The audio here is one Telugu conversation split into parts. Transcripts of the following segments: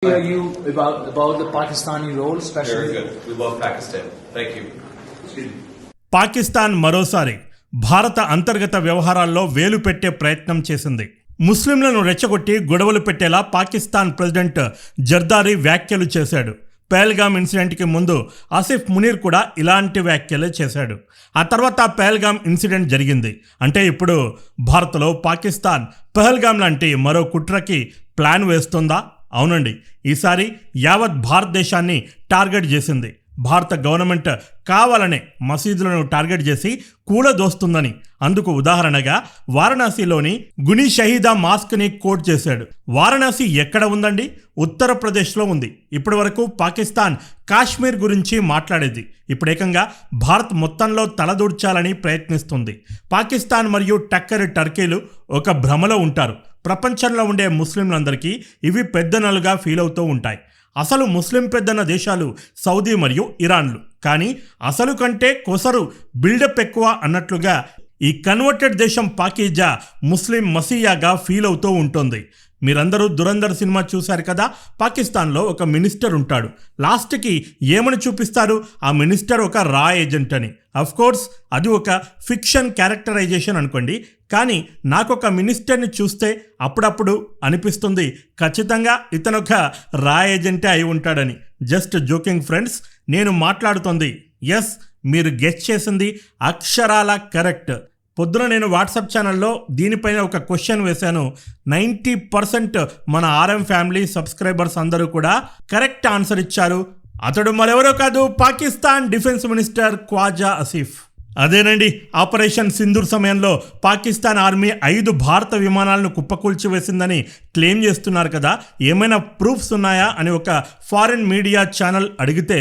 Hear you about the Pakistani role, especially. Very good. We love Pakistan. Thank you. Pakistan మరోసారి భారత అంతర్గత వ్యవహారాల్లో వేలు పెట్టే ప్రయత్నం చేసింది. ముస్లింలను రెచ్చగొట్టి గొడవలు పెట్టేలా పాకిస్తాన్ ప్రెసిడెంట్ జర్దారీ వ్యాఖ్యలు చేశాడు. పహల్గామ్ ఇన్సిడెంట్కి ముందు ఆసిఫ్ మునీర్ కూడా ఇలాంటి వ్యాఖ్యలే చేశాడు. ఆ తర్వాత పహల్గామ్ ఇన్సిడెంట్ జరిగింది. అంటే ఇప్పుడు భారత్లో పాకిస్తాన్ పహల్గామ్ లాంటి మరో కుట్రకి ప్లాన్ వేస్తుందా? అవునండి, ఈసారి యావత్ భారతదేశాన్ని టార్గెట్ చేసింది. భారత గవర్నమెంట్ కావాలనే మసీదులను టార్గెట్ చేసి కూలదోస్తుందని అందుకు ఉదాహరణగా వారణాసిలోని గుని షహీదా మాస్క్ని కోట్ చేశాడు. వారణాసి ఎక్కడ ఉందండి? ఉత్తరప్రదేశ్లో ఉంది. ఇప్పటి వరకు పాకిస్తాన్ కాశ్మీర్ గురించి మాట్లాడేది. ఇప్పుడు ఏకంగా భారత్ మొత్తంలో తలదూర్చాలని ప్రయత్నిస్తుంది. పాకిస్తాన్ మరియు టర్కీలు ఒక భ్రమలో ఉంటారు. ప్రపంచంలో ఉండే ముస్లింలందరికీ ఇవి పెద్దనలుగా ఫీల్ అవుతూ ఉంటాయి. అసలు ముస్లిం పెద్దన్న దేశాలు సౌదీ మరియు ఇరాన్లు. కానీ అసలు కంటే కొసరు బిల్డప్ ఎక్కువ అన్నట్లుగా ఈ కన్వర్టెడ్ దేశం పాకీజా ముస్లిం మసీయాగా ఫీల్ అవుతూ ఉంటుంది. మీరందరూ దురంధర్ సినిమా చూశారు కదా. పాకిస్తాన్లో ఒక మినిస్టర్ ఉంటాడు. లాస్ట్కి ఏమని చూపిస్తారు? ఆ మినిస్టర్ ఒక రా ఏజెంట్ అని. కోర్స్ అది ఒక ఫిక్షన్ క్యారెక్టరైజేషన్ అనుకోండి. కానీ నాకు ఒక మినిస్టర్ని చూస్తే అప్పుడప్పుడు అనిపిస్తుంది ఖచ్చితంగా ఇతనొక రా ఏజెంటే అయి ఉంటాడని. Just joking friends. నేను మాట్లాడుతుంది ఎస్, మీరు గెస్ చేసింది అక్షరాల కరెక్ట్. పొద్దున నేను వాట్సాప్ ఛానల్లో దీనిపైన ఒక క్వశ్చన్ వేశాను. 90% మన ఆర్ఎం ఫ్యామిలీ సబ్స్క్రైబర్స్ అందరూ కూడా కరెక్ట్ ఆన్సర్ ఇచ్చారు. అతడు మరెవరో కాదు, పాకిస్తాన్ డిఫెన్స్ మినిస్టర్ ఖ్వాజా ఆసిఫ్. అదేనండి, ఆపరేషన్ సింధూర్ సమయంలో పాకిస్తాన్ ఆర్మీ 5 భారత విమానాలను కుప్పకూల్చివేసిందని క్లెయిమ్ చేస్తున్నారు కదా. ఏమైనా ప్రూఫ్స్ ఉన్నాయా అని ఒక ఫారిన్ మీడియా ఛానల్ అడిగితే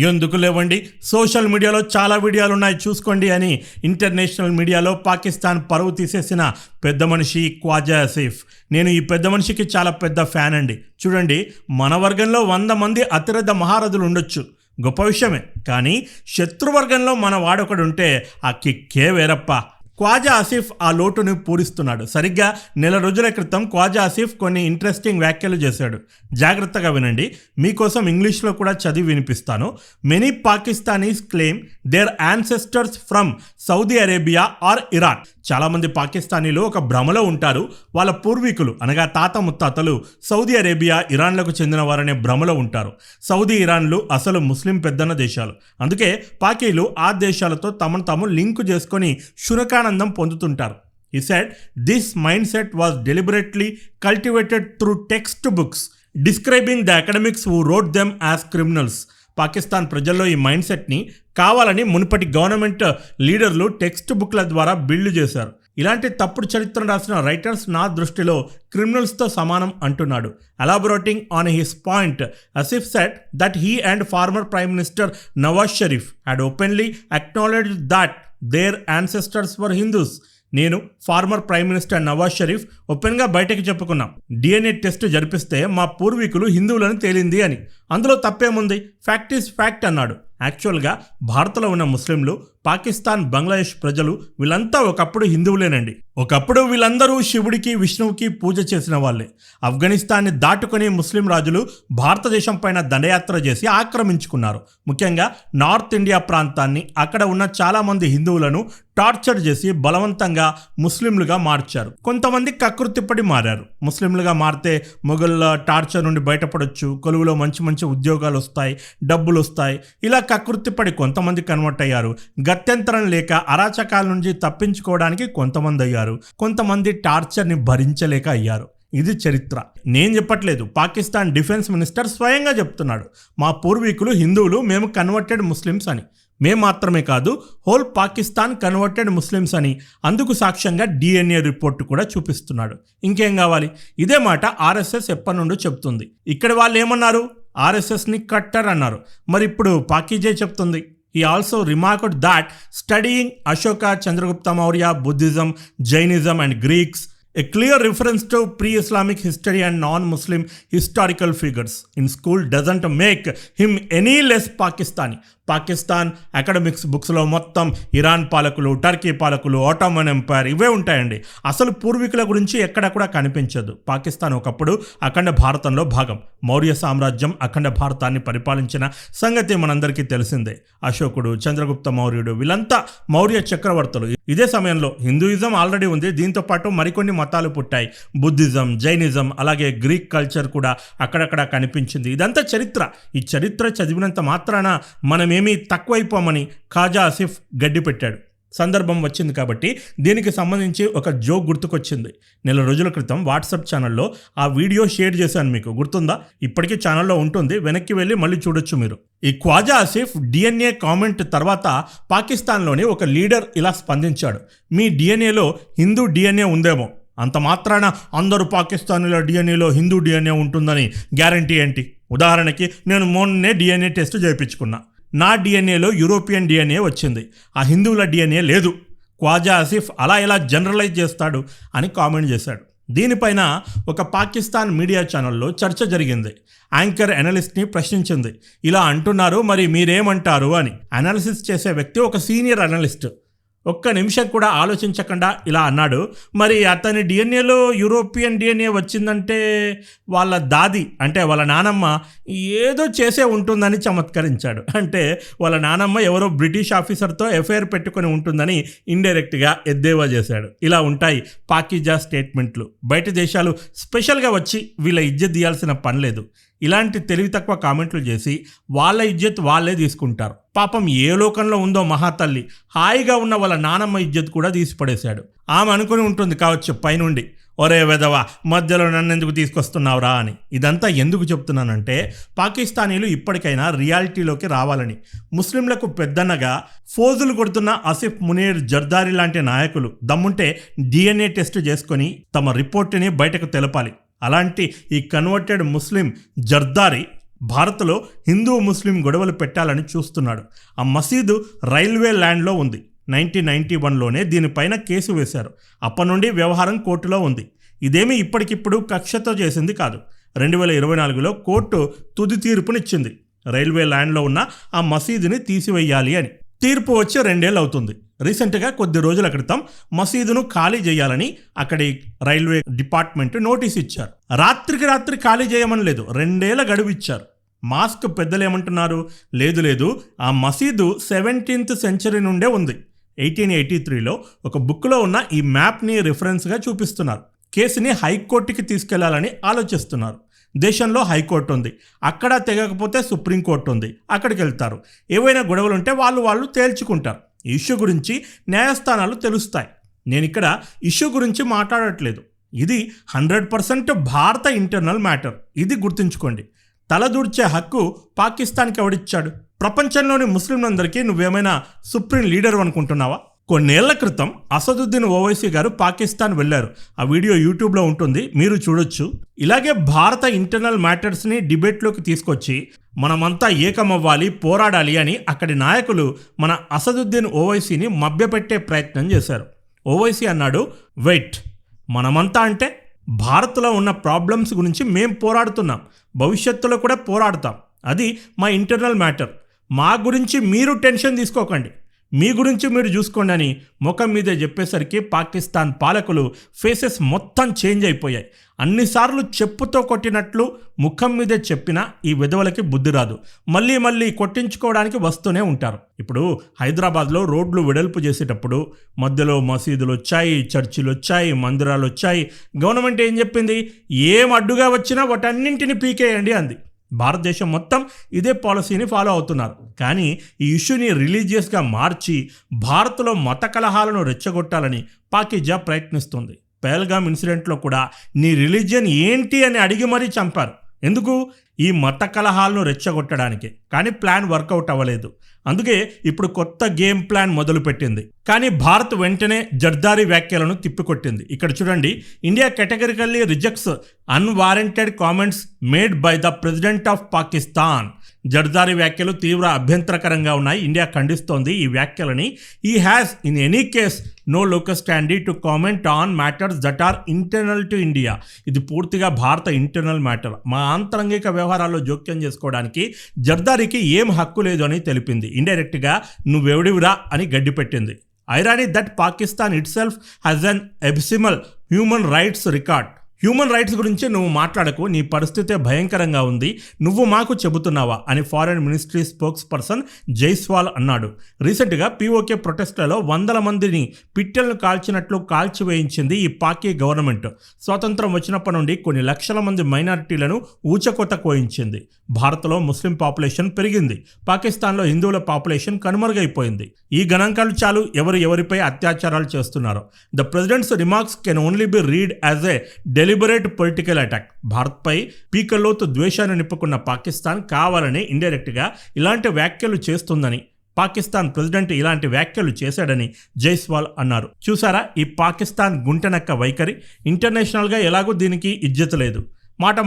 ఎందుకు లేవండి, సోషల్ మీడియాలో చాలా వీడియోలు ఉన్నాయి చూసుకోండి అని ఇంటర్నేషనల్ మీడియాలో పాకిస్తాన్ పరువు తీసేసిన పెద్ద మనిషి ఖ్వాజా ఆసిఫ్. నేను ఈ పెద్ద మనిషికి చాలా పెద్ద ఫ్యాన్ అండి. చూడండి, మన వర్గంలో 100 మంది అతిరథ మహారథులు ఉండొచ్చు, గొప్ప విషయమే. కానీ శత్రువర్గంలో మన వాడొకడు ఉంటే ఆ కిక్కే వేరప్ప. ఖ్వాజా ఆసిఫ్ ఆ లోటును పూరిస్తున్నాడు. సరిగ్గా నెల రోజుల క్రితం ఖ్వాజా ఆసిఫ్ కొన్ని ఇంట్రెస్టింగ్ వ్యాఖ్యలు చేశాడు. జాగ్రత్తగా వినండి, మీకోసం ఇంగ్లీష్లో కూడా చదివి వినిపిస్తాను. Many Pakistanis claim their ancestors from Saudi Arabia or Iran. చాలామంది పాకిస్తానీలు ఒక భ్రమలో ఉంటారు. వాళ్ళ పూర్వీకులు అనగా తాత ముత్తాతలు సౌదీ అరేబియా, ఇరాన్లకు చెందిన వారనే భ్రమలో ఉంటారు. సౌదీ, ఇరాన్లు అసలు ముస్లిం పెద్దన్న దేశాలు. అందుకే పాకీలు ఆ దేశాలతో తమను తాము లింకు చేసుకొని శునకానందం పొందుతుంటారు. He said this mindset was deliberately cultivated through textbooks describing the academics who wrote them as criminals. Pakistan ప్రజల్లో ఈ మైండ్ సెట్ని కావాలని మునుపటి గవర్నమెంట్ లీడర్లు టెక్స్ట్ బుక్ల ద్వారా బిల్డ్ చేశారు. ఇలాంటి తప్పుడు చరిత్రను రాసిన రైటర్స్ నా దృష్టిలో క్రిమినల్స్తో సమానం అంటున్నాడు. Elaborating on his point, Asif said that he and former prime minister Nawaz Sharif had openly acknowledged that their ancestors were Hindus. నేను former prime minister Nawaz Sharif ఓపెన్గా బయటకు చెప్పుకున్నాం, DNA టెస్ట్ జరిపిస్తే మా పూర్వీకులు హిందువులను తేలింది అని. అందులో తప్పేముంది? ఫ్యాక్ట్ ఈజ్ ఫ్యాక్ట్ అన్నాడు. యాక్చువల్గా భారత్లో ఉన్న ముస్లింలు, పాకిస్తాన్, బంగ్లాదేశ్ ప్రజలు వీళ్ళంతా ఒకప్పుడు హిందువులేనండి. ఒకప్పుడు వీళ్ళందరూ శివుడికి, విష్ణువుకి పూజ చేసిన వాళ్ళే. ఆఫ్ఘనిస్తాన్ని దాటుకొని ముస్లిం రాజులు భారతదేశం పైన దండయాత్ర చేసి ఆక్రమించుకున్నారు. ముఖ్యంగా నార్త్ ఇండియా ప్రాంతాన్ని. అక్కడ ఉన్న చాలామంది హిందువులను టార్చర్ చేసి బలవంతంగా ముస్లింలుగా మార్చారు. కొంతమంది కకృతిపడి మారారు. ముస్లింలుగా మారితే మొఘళ్ళ టార్చర్ నుండి బయటపడొచ్చు, కొలువులో మంచి మంచి ఉద్యోగాలు వస్తాయి, డబ్బులు వస్తాయి. ఇలా కకృతిపడి కొంతమంది కన్వర్ట్ అయ్యారు. గత్యంతరం లేక అరాచకాల నుంచి తప్పించుకోవడానికి కొంతమంది అయ్యారు. కొంతమంది టార్చర్ని భరించలేక అయ్యారు. ఇది చరిత్ర, నేను చెప్పట్లేదు. పాకిస్తాన్ డిఫెన్స్ మినిస్టర్ స్వయంగా చెప్తున్నాడు, మా పూర్వీకులు హిందువులు, మేము కన్వర్టెడ్ ముస్లిమ్స్ అని. మేము మాత్రమే కాదు, హోల్ పాకిస్తాన్ కన్వర్టెడ్ ముస్లిమ్స్ అని. అందుకు సాక్ష్యంగా DNA రిపోర్ట్ కూడా చూపిస్తున్నాడు. ఇంకేం కావాలి? ఇదే మాట RSS ఎప్పటి నుండి చెప్తుంది. ఇక్కడ వాళ్ళు ఏమన్నారు? RSSని కట్టర్ అన్నారు. మరి ఇప్పుడు పాకీజే చెప్తుంది. He also remarked that studying Ashoka, Chandragupta Maurya, Buddhism, Jainism and Greeks, a clear reference to pre-Islamic history and non-Muslim historical figures in school doesn't make him any less Pakistani. Pakistan academics బుక్స్లో మొత్తం ఇరాన్ పాలకులు, టర్కీ పాలకులు, ఆటోమన్ ఎంపైర్ ఇవే ఉంటాయండి. అసలు పూర్వీకుల గురించి ఎక్కడ కూడా కనిపించదు. పాకిస్తాన్ ఒకప్పుడు అఖండ భారతంలో భాగం. మౌర్య సామ్రాజ్యం అఖండ భారతాన్ని పరిపాలించిన సంగతి మనందరికీ తెలిసిందే. అశోకుడు, చంద్రగుప్త మౌర్యుడు వీళ్ళంతా మౌర్య చక్రవర్తులు. ఇదే సమయంలో హిందూయిజం ఆల్రెడీ ఉంది. దీంతో పాటు మరికొన్ని మతాలు పుట్టాయి. బుద్ధిజం, జైనిజం, అలాగే గ్రీక్ కల్చర్ కూడా అక్కడక్కడ కనిపించింది. ఇదంతా చరిత్ర. ఈ చరిత్ర చదివినంత మాత్రాన మనమేమీ తక్కువైపోమని ఖాజా ఆసిఫ్ గడ్డి పెట్టాడు. సందర్భం వచ్చింది కాబట్టి దీనికి సంబంధించి ఒక జోక్ గుర్తుకొచ్చింది. నెల రోజుల క్రితం వాట్సాప్ ఛానల్లో ఆ వీడియో షేర్ చేశాను, మీకు గుర్తుందా? ఇప్పటికీ ఛానల్లో ఉంటుంది, వెనక్కి వెళ్ళి మళ్ళీ చూడొచ్చు మీరు. ఈ ఖాజా ఆసిఫ్ డిఎన్ఏ కామెంట్ తర్వాత పాకిస్తాన్లోని ఒక లీడర్ ఇలా స్పందించాడు. మీ డిఎన్ఏలో హిందూ డిఎన్ఏ ఉందేమో, అంత మాత్రాన అందరూ పాకిస్తానీల డిఎన్ఏలో హిందూ డిఎన్ఏ ఉంటుందని గ్యారంటీ ఏంటి? ఉదాహరణకి నేను మొన్నే డిఎన్ఏ టెస్ట్ చేయించుకున్నా. నా డిఎన్ఏలో యూరోపియన్ డిఎన్ఏ వచ్చింది, ఆ హిందువుల డిఎన్ఏ లేదు. ఖాజా ఆసిఫ్ అలా ఎలా జనరలైజ్ చేస్తాడు అని కామెంట్ చేశాడు. దీనిపైన ఒక పాకిస్తాన్ మీడియా ఛానల్లో చర్చ జరిగింది. యాంకర్ అనలిస్ట్ని ప్రశ్నించింది. ఇలా అంటున్నారు, మరి మీరేమంటారు అని. అనాలిసిస్ చేసే వ్యక్తి ఒక సీనియర్ అనలిస్ట్. ఒక్క నిమిషం కూడా ఆలోచించకుండా ఇలా అన్నాడు, మరి అతని డిఎన్ఏలో యూరోపియన్ డిఎన్ఏ వచ్చిందంటే వాళ్ళ దాది అంటే వాళ్ళ నానమ్మ ఏదో చేసే ఉంటుందని చమత్కరించాడు. అంటే వాళ్ళ నానమ్మ ఎవరో బ్రిటిష్ ఆఫీసర్తో ఎఫ్ఐఆర్ పెట్టుకొని ఉంటుందని ఇండైరెక్ట్గా ఎద్దేవా చేశాడు. ఇలా ఉంటాయి పాకిజా స్టేట్మెంట్లు. బయట దేశాలు స్పెషల్గా వచ్చి వీళ్ళ ఇజ్జత్ తీయాల్సిన పని లేదు. ఇలాంటి తెలివి తక్కువ కామెంట్లు చేసి వాళ్ళ ఇజ్జత్ వాళ్ళే తీసుకుంటారు. పాపం ఏ లోకంలో ఉందో మహాతల్లి, హాయిగా ఉన్న వాళ్ళ నానమ్మ ఇజ్జత్ కూడా తీసి పడేశాడు. ఆమె అనుకుని ఉంటుంది కావచ్చు పైనుండి, ఒరే వెదవా మధ్యలో నన్నెందుకు తీసుకొస్తున్నావురా అని. ఇదంతా ఎందుకు చెప్తున్నానంటే పాకిస్తానీలు ఇప్పటికైనా రియాలిటీలోకి రావాలని. ముస్లింలకు పెద్దన్నగా ఫోజులు కొడుతున్న ఆసిఫ్ మునీర్, జర్దారీ లాంటి నాయకులు దమ్ముంటే డిఎన్ఏ టెస్ట్ చేసుకొని తమ రిపోర్టుని బయటకు తెలపాలి. అలాంటి ఈ కన్వర్టెడ్ ముస్లిం జర్దారీ భారత్లో హిందూ ముస్లిం గొడవలు పెట్టాలని చూస్తున్నాడు. ఆ మసీదు రైల్వే ల్యాండ్లో ఉంది. 1991లోనే దీనిపైన కేసు వేశారు. అప్పటి నుండి వ్యవహారం కోర్టులో ఉంది. ఇదేమీ ఇప్పటికిప్పుడు కక్షతో చేసింది కాదు. 2024లో కోర్టు తుది తీర్పునిచ్చింది. రైల్వే ల్యాండ్లో ఉన్న ఆ మసీదుని తీసివేయాలి అని. తీర్పు వచ్చి 2 ఏళ్ళు అవుతుంది. రీసెంట్గా కొద్ది రోజుల క్రితం మసీదును ఖాళీ చేయాలని అక్కడి రైల్వే డిపార్ట్మెంట్ నోటీస్ ఇచ్చారు. రాత్రికి రాత్రి ఖాళీ చేయమని లేదు, 2 ఏళ్ల గడువు ఇచ్చారు. మాస్క్ పెద్దలు ఏమంటున్నారు, లేదు ఆ మసీదు 17th సెంచరీ నుండే ఉంది. 1883లో ఒక బుక్లో ఉన్న ఈ మ్యాప్ని రిఫరెన్స్గా చూపిస్తున్నారు. కేసుని హైకోర్టుకి తీసుకెళ్లాలని ఆలోచిస్తున్నారు. దేశంలో హైకోర్టు ఉంది, అక్కడ తెగకపోతే సుప్రీంకోర్టు ఉంది, అక్కడికి వెళ్తారు. ఏవైనా గొడవలు ఉంటే వాళ్ళు తేల్చుకుంటారు. ఈ ఇష్యూ గురించి న్యాయస్థానాలు తెలుస్తాయి. నేను ఇక్కడ ఇష్యూ గురించి మాట్లాడట్లేదు. ఇది 100% భారత ఇంటర్నల్ మ్యాటర్. ఇది గుర్తుంచుకోండి. తలదూర్చే హక్కు పాకిస్తాన్కి ఎవడిచ్చాడు? ప్రపంచంలోని ముస్లింలందరికీ నువ్వేమైనా సుప్రీం లీడర్ అనుకుంటున్నావా? కొన్నేళ్ల క్రితం అసదుద్దీన్ ఓవైసీ గారు పాకిస్తాన్ వెళ్ళారు. ఆ వీడియో యూట్యూబ్లో ఉంటుంది, మీరు చూడొచ్చు. ఇలాగే భారత ఇంటర్నల్ మ్యాటర్స్ని డిబేట్లోకి తీసుకొచ్చి మనమంతా ఏకమవ్వాలి, పోరాడాలి అని అక్కడి నాయకులు మన అసదుద్దీన్ ఓవైసీని మభ్యపెట్టే ప్రయత్నం చేశారు. ఓవైసీ అన్నాడు, వెయిట్, మనమంతా అంటే భారత్లో ఉన్న ప్రాబ్లమ్స్ గురించి మేం పోరాడుతున్నాం, భవిష్యత్తులో కూడా పోరాడతాం. అది మా ఇంటర్నల్ మ్యాటర్. మా గురించి మీరు టెన్షన్ తీసుకోకండి, మీ గురించి మీరు చూసుకోండి అని ముఖం మీదే చెప్పేసరికి పాకిస్తాన్ పాలకులు ఫేసెస్ మొత్తం చేంజ్ అయిపోయాయి. అన్నిసార్లు చెప్పుతో కొట్టినట్లు ముఖం మీదే చెప్పినా ఈ విధవలకి బుద్ధి రాదు. మళ్ళీ కొట్టించుకోవడానికి వస్తూనే ఉంటారు. ఇప్పుడు హైదరాబాద్లో రోడ్లు వెడల్పు చేసేటప్పుడు మధ్యలో మసీదులు వచ్చాయి, చర్చిలు వచ్చాయి, మందిరాలు వచ్చాయి. గవర్నమెంట్ ఏం చెప్పింది? ఏం అడ్డుగా వచ్చినా వాటన్నింటిని పీకేయండి అంది. భారతదేశం మొత్తం ఇదే పాలసీని ఫాలో అవుతున్నారు. కానీ ఈ ఇష్యూని రిలీజియస్గా మార్చి భారత్లో మత కలహాలను రెచ్చగొట్టాలని పాకిజా ప్రయత్నిస్తుంది. పహల్గామ్ ఇన్సిడెంట్లో కూడా నీ రిలీజియన్ ఏంటి అని అడిగి మరీ చంపారు. ఎందుకు? ఈ మత కలహాలను రెచ్చగొట్టడానికి. కానీ ప్లాన్ వర్కౌట్ అవ్వలేదు. అందుకే ఇప్పుడు కొత్త గేమ్ ప్లాన్ మొదలుపెట్టింది. కానీ భారత్ వెంటనే జర్దారీ వ్యాఖ్యలను తిప్పికొట్టింది. ఇక్కడ చూడండి, India categorically rejects unwarranted comments made by the president of Pakistan. Zardari వ్యాఖ్యలు తీవ్ర అభ్యంతరకరంగా ఉన్నాయి. ఇండియా ఖండిస్తోంది ఈ వ్యాఖ్యలని. He has in any case no locus standi to comment on matters that are internal to India. ఇది పూర్తిగా భారత ఇంటర్నల్ మ్యాటర్. మా ఆంతరంగిక వ్యవహారాల్లో జోక్యం చేసుకోవడానికి జర్దారీకి ఏం హక్కు లేదు అని తెలిపింది. ఇండైరెక్ట్గా నువ్వెవడివిరా అని గడ్డిపెట్టింది. Irony that Pakistan itself has an abysmal human rights record. Human rights గురించి నువ్వు మాట్లాడకు, నీ పరిస్థితే భయంకరంగా ఉంది, నువ్వు మాకు చెబుతున్నావా అని foreign ministry spokes person Jaiswal అన్నాడు. రీసెంట్గా పీఓకే ప్రొటెస్ట్లలో 100 మందిని పిట్టెలను కాల్చినట్లు కాల్చివేయించింది ఈ పాకీ గవర్నమెంట్. స్వాతంత్రం వచ్చినప్పటి నుండి కొన్ని లక్షల మంది మైనారిటీలను ఊచకొత కోయించింది. భారత్లో ముస్లిం పాపులేషన్ పెరిగింది, పాకిస్తాన్లో హిందువుల పాపులేషన్ కనుమరుగైపోయింది. ఈ గణాంకాలు చాలు ఎవరిపై అత్యాచారాలు చేస్తున్నారో. The president's remarks can only be read as a deliberate political attack. భారత్పై పీకల్లోతు ద్వేషాన్ని నింపుకున్న పాకిస్తాన్ కావాలని ఇండైరెక్ట్గా ఇలాంటి వ్యాఖ్యలు చేస్తుందని, పాకిస్తాన్ ప్రెసిడెంట్ ఇలాంటి వ్యాఖ్యలు చేశాడని జైస్వాల్ అన్నారు. చూసారా ఈ పాకిస్తాన్ గుంటనక్క వైఖరి? ఇంటర్నేషనల్గా ఎలాగూ దీనికి ఇజ్జత లేదు.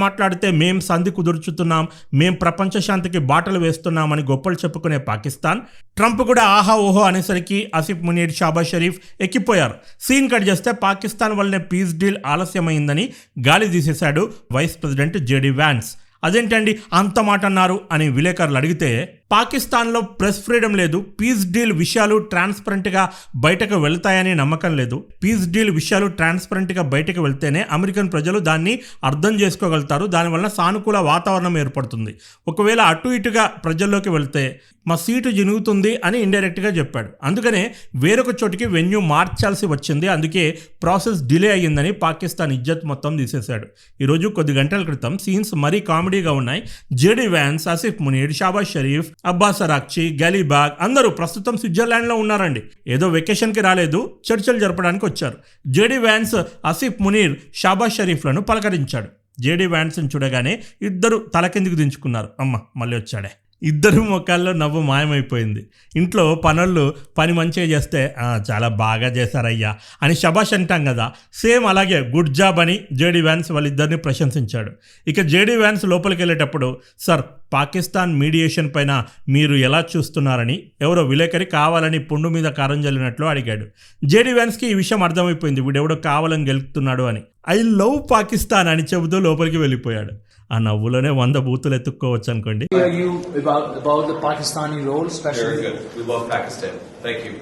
మాట్లాడితే మేం సంధి కుదుర్చుతున్నాం, మేం ప్రపంచ శాంతికి బాటలు వేస్తున్నామని గొప్పలు చెప్పుకునే పాకిస్తాన్ ట్రంప్ కూడా ఆహా ఓహో అనేసరికి ఆసిఫ్ మునీర్, షాబాజ్ షరీఫ్ ఎక్కిపోయారు. సీన్ కట్ చేస్తే పాకిస్తాన్ వల్లనే పీస్ డీల్ ఆలస్యమైందని గాలి తీసేశాడు వైస్ ప్రెసిడెంట్ జేడీ వ్యాన్స్. అదేంటండి అంత మాట అన్నారు అని విలేకరులు అడిగితే, పాకిస్తాన్లో ప్రెస్ ఫ్రీడమ్ లేదు, పీస్ డీల్ విషయాలు ట్రాన్స్పరెంట్గా బయటకు వెళ్తాయని నమ్మకం లేదు. పీస్ డీల్ విషయాలు ట్రాన్స్పరెంట్గా బయటకు వెళ్తేనే అమెరికన్ ప్రజలు దాన్ని అర్థం చేసుకోగలుగుతారు, దానివల్ల సానుకూల వాతావరణం ఏర్పడుతుంది. ఒకవేళ అటు ఇటుగా ప్రజల్లోకి వెళ్తే మా సీటు జినుగుతుంది అని ఇండైరెక్ట్గా చెప్పాడు. అందుకనే వేరొక చోటికి వెన్యూ మార్చాల్సి వచ్చింది, అందుకే ప్రాసెస్ డిలే అయ్యిందని పాకిస్తాన్ ఇజ్జత్ మొత్తం తీసేశాడు. ఈరోజు కొద్ది గంటల క్రితం సీన్స్ మరీ కామెడీగా ఉన్నాయి. జేడీ వ్యాన్స్, ఆసిఫ్ మునీర్, షాబాజ్ షరీఫ్, అబ్బాస్ అరాక్చి, గలీబాగ్ అందరూ ప్రస్తుతం స్విట్జర్లాండ్లో ఉన్నారండి. ఏదో వెకేషన్కి రాలేదు, చర్చలు జరపడానికి వచ్చారు. జేడీ వ్యాన్స్ ఆసిఫ్ మునీర్, షాబాజ్ షరీఫ్లను పలకరించాడు. జేడీ వ్యాన్స్ని చూడగానే ఇద్దరు తలకిందికి దించుకున్నారు. అమ్మ మళ్ళీ వచ్చాడే. ఇద్దరు మొక్కల్లో నవ్వు మాయమైపోయింది. ఇంట్లో పనులు పని మంచిగా చేస్తే చాలా బాగా చేశారయ్యా అని శబాష్ అంటాం కదా, సేమ్ అలాగే గుడ్ జాబ్ అని జేడీ వ్యాన్స్ వాళ్ళిద్దరిని ప్రశంసించాడు. ఇక జేడీ వ్యాన్స్ లోపలికి వెళ్ళేటప్పుడు, సార్ పాకిస్తాన్ మీడియేషన్ పైన మీరు ఎలా చూస్తున్నారని ఎవరో విలేకరి కావాలని పుండు మీద కారం జల్లినట్లు అడిగాడు. జేడీ వ్యాన్స్కి ఈ విషయం అర్థమైపోయింది, వీడెవడో కావాలని గెలుపుతున్నాడు అని. ఐ లవ్ పాకిస్తాన్ అని చెబుతూ లోపలికి వెళ్ళిపోయాడు. ఆ నవ్వులోనే 100 బూతులు ఎత్తుక్కోవచ్చు అనుకోండి. You about the Pakistani role, especially. Very good. We love Pakistan. Thank you.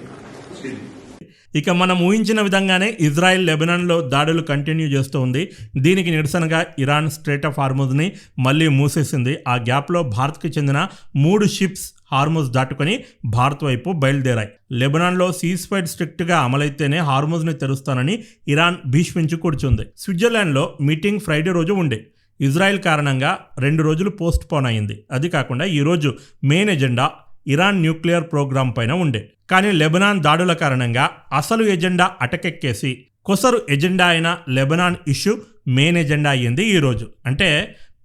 ఇక మనం ఊహించిన విధంగానే ఇజ్రాయెల్ లెబనాన్లో దాడులు కంటిన్యూ చేస్తూ ఉంది. దీనికి నిరసనగా ఇరాన్ స్ట్రైట్ ఆఫ్ హార్ముజ్ని మళ్ళీ మూసేసింది. ఆ గ్యాప్లో భారత్కి చెందిన 3 షిప్స్ హార్ముజ్ దాటుకొని భారత్ వైపు బయలుదేరాయి. లెబనాన్లో సీజ్ ఫైర్ స్ట్రిక్ట్గా అమలైతేనే హార్ముజ్ని తెరుస్తానని ఇరాన్ భీష్మించి కూర్చుంది. స్విట్జర్లాండ్లో మీటింగ్ ఫ్రైడే రోజు ఉండే. ఇజ్రాయెల్ కారణంగా 2 రోజులు పోస్ట్ పోన్ అయింది. అది కాకుండా ఈరోజు main agenda Iran nuclear programme పైన ఉండే. కానీ లెబనాన్ దాడుల కారణంగా అసలు ఎజెండా అటకెక్కేసి కొసరు ఎజెండా అయిన లెబనాన్ ఇష్యూ మెయిన్ ఎజెండా అయ్యింది ఈరోజు. అంటే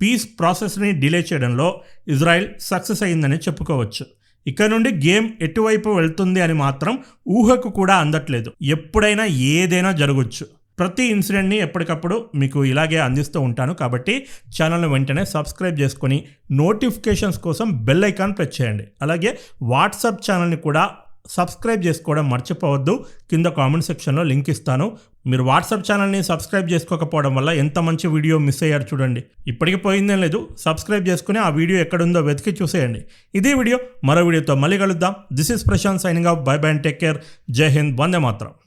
పీస్ ప్రాసెస్ని డిలే చేయడంలో ఇజ్రాయెల్ సక్సెస్ అయ్యిందని చెప్పుకోవచ్చు. ఇక్కడ నుండి గేమ్ ఎటువైపు వెళ్తుంది అని మాత్రం ఊహకు కూడా అందట్లేదు. ఎప్పుడైనా ఏదైనా జరగవచ్చు. ప్రతి ఇన్సిడెంట్ని ఎప్పటికప్పుడు మీకు ఇలాగే అందిస్తూ ఉంటాను. కాబట్టి ఛానల్ని వెంటనే సబ్స్క్రైబ్ చేసుకొని నోటిఫికేషన్స్ కోసం బెల్ ఐకాన్ ప్రెస్ చేయండి. అలాగే వాట్సాప్ ఛానల్ని కూడా సబ్స్క్రైబ్ చేసుకోవడం మర్చిపోవద్దు. కింద కామెంట్ సెక్షన్లో లింక్ ఇస్తాను. మీరు వాట్సాప్ ఛానల్ని సబ్స్క్రైబ్ చేసుకోకపోవడం వల్ల ఎంత మంచి వీడియో మిస్ అయ్యారు చూడండి. ఇప్పటికీ పోయిందేం లేదు, సబ్స్క్రైబ్ చేసుకుని ఆ వీడియో ఎక్కడుందో వెతికి చూసేయండి. ఇదే వీడియో మరో వీడియోతో మళ్ళీ కలుద్దాం. This is Prashant signing off. Bye bye and take care. Jai Hind. Vande Mataram.